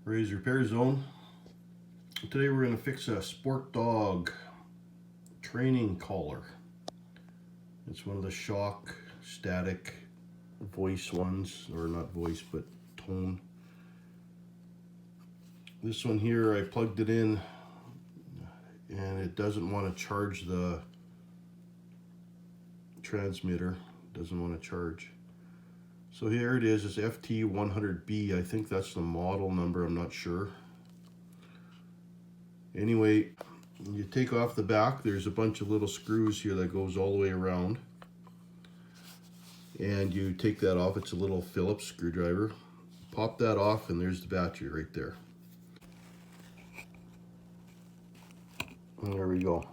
Ray's Repair Zone. Today we're going to fix a Sportdog training collar. It's one of the shock static voice ones, or not voice but tone. This one here, I plugged it in and it doesn't want to charge the transmitter. It doesn't want to charge. So here it is, it's FT100B. I think that's the model number, I'm not sure. Anyway, you take off the back, there's a bunch of little screws here that goes all the way around. And you take that off, it's a little Phillips screwdriver. Pop that off and there's the battery right there. And there we go.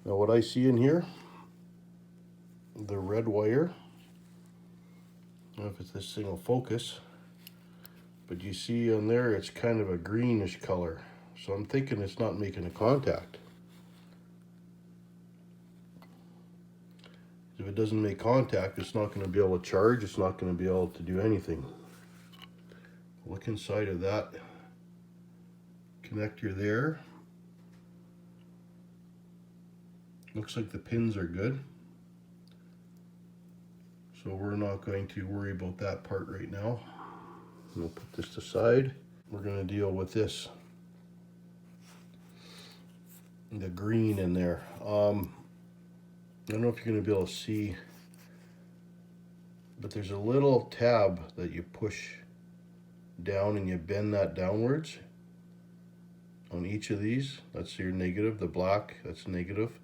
Now what I see in here, the red wire, I don't know if this thing will focus, but you see on there it's kind of a greenish color. So I'm thinking it's not making a contact. If it doesn't make contact, it's not going to be able to charge, it's not going to be able to do anything. Look inside of that connector there. Looks like the pins are good. So we're not going to worry about that part right now. We'll put this aside. We're going to deal with this. The green in there. I don't know if you're going to be able to see, but there's a little tab that you push down and you bend that downwards on each of these. That's your negative. The black, that's negative.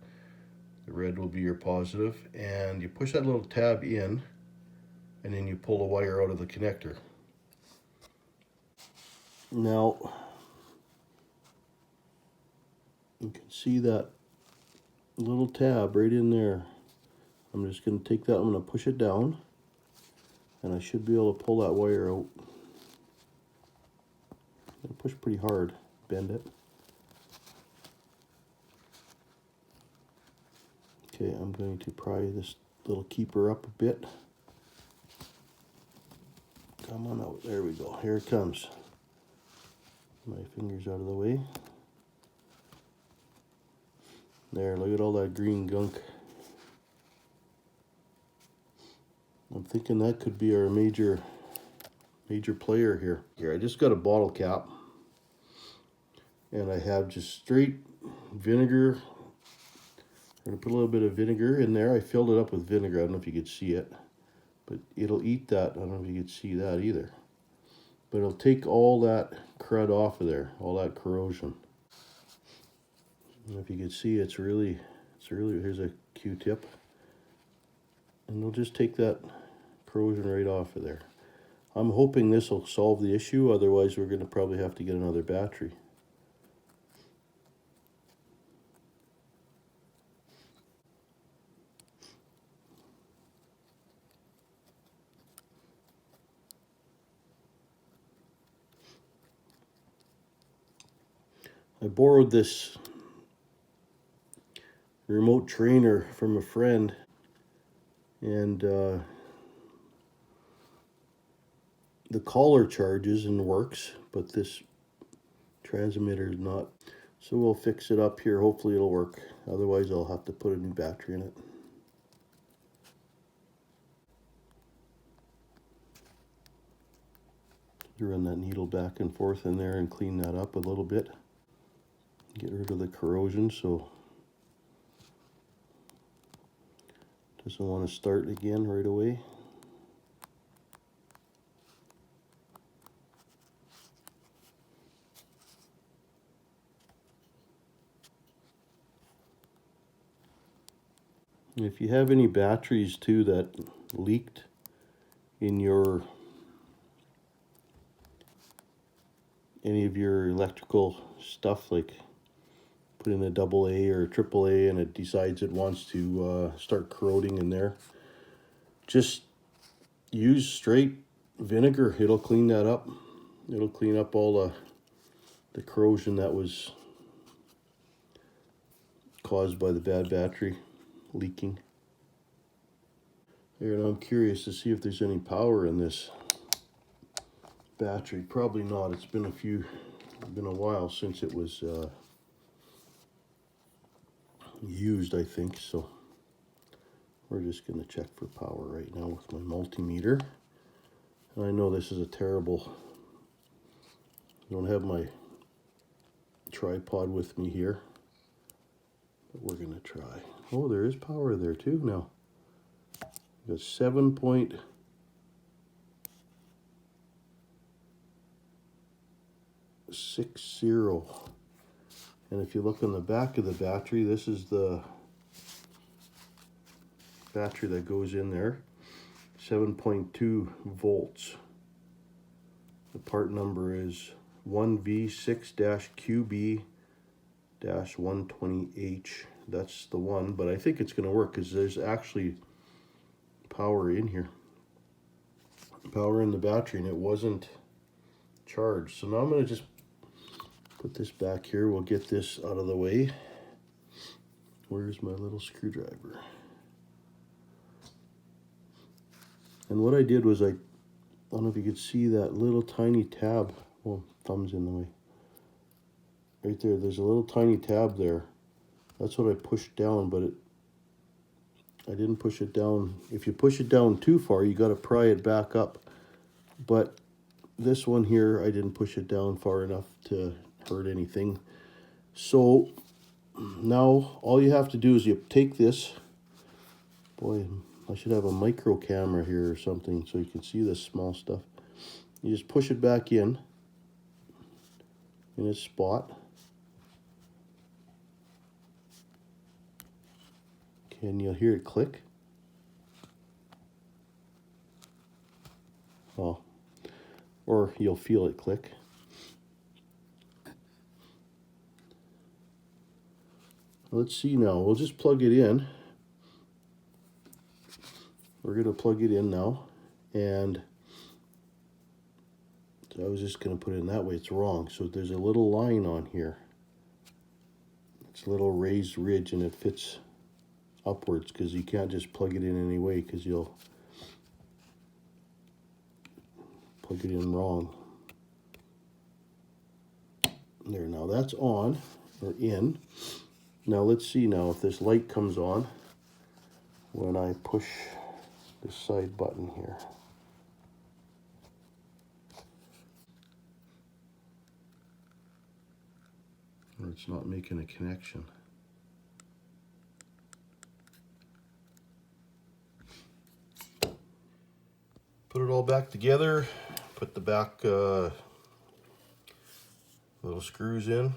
The red will be your positive. And you push that little tab in and then you pull the wire out of the connector. Now, you can see that little tab right in there. I'm just going to take that, I'm going to push it down, and I should be able to pull that wire out. I'm going to push pretty hard, bend it. Okay, I'm going to pry this little keeper up a bit. Come on out, there we go, here it comes. My fingers out of the way. There, look at all that green gunk. I'm thinking that could be our major player here. Here, I just got a bottle cap. And I have just straight vinegar. I'm gonna put a little bit of vinegar in there. I filled it up with vinegar. I don't know if you could see it. But it'll eat that. I don't know if you could see that either. But it'll take all that crud off of there, all that corrosion. And if you can see, it's really, here's a Q-tip. And we'll just take that corrosion right off of there. I'm hoping this will solve the issue, otherwise we're going to probably have to get another battery. I borrowed this remote trainer from a friend, and the collar charges and works, but this transmitter is not. So we'll fix it up here, hopefully it'll work, otherwise I'll have to put a new battery in it. Run that needle back and forth in there and clean that up a little bit. Get rid of the corrosion so it doesn't want to start again right away. And if you have any batteries too that leaked in any of your electrical stuff, like put in a AA or a AAA and it decides it wants to start corroding in there, just use straight vinegar. It'll clean that up. It'll clean up all the corrosion that was caused by the bad battery leaking. Here, and I'm curious to see if there's any power in this. battery. Probably not. It's been a while since it was used, I think. So we're just going to check for power right now with my multimeter. And I know this is a terrible, I don't have my tripod with me here, but we're going to try. Oh, there is power there too now. Got 7.60. And if you look on the back of the battery, this is the battery that goes in there. 7.2 volts. The part number is 1V6-QB-120H. That's the one, but I think it's going to work because there's actually power in here. Power in the battery, and it wasn't charged. So now I'm going to just put this back here. We'll get this out of the way. Where's my little screwdriver? And what I did was I don't know if you could see that little tiny tab. Oh, thumb's in the way. Right there, there's a little tiny tab there. That's what I pushed down, but I didn't push it down. If you push it down too far, you got to pry it back up. But this one here, I didn't push it down far enough to hurt anything. So now all you have to do is you take this. Boy, I should have a micro camera here or something so you can see this small stuff. You just push it back in its spot. Okay, and you'll hear it click. Oh, or you'll feel it click. Let's see now. We'll just plug it in. We're going to plug it in now. And so I was just going to put it in that way. It's wrong. So there's a little line on here. It's a little raised ridge, and it fits upwards because you can't just plug it in any way because you'll plug it in wrong. There, now that's on or in. Now let's see now if this light comes on when I push this side button here. Or it's not making a connection. Put it all back together, put the back little screws in,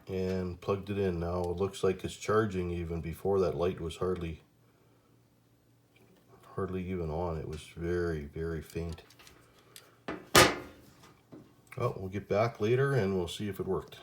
and plugged it in. Now it looks like it's charging even before that light was hardly even on. It was very, very faint. Well, we'll get back later and we'll see if it worked.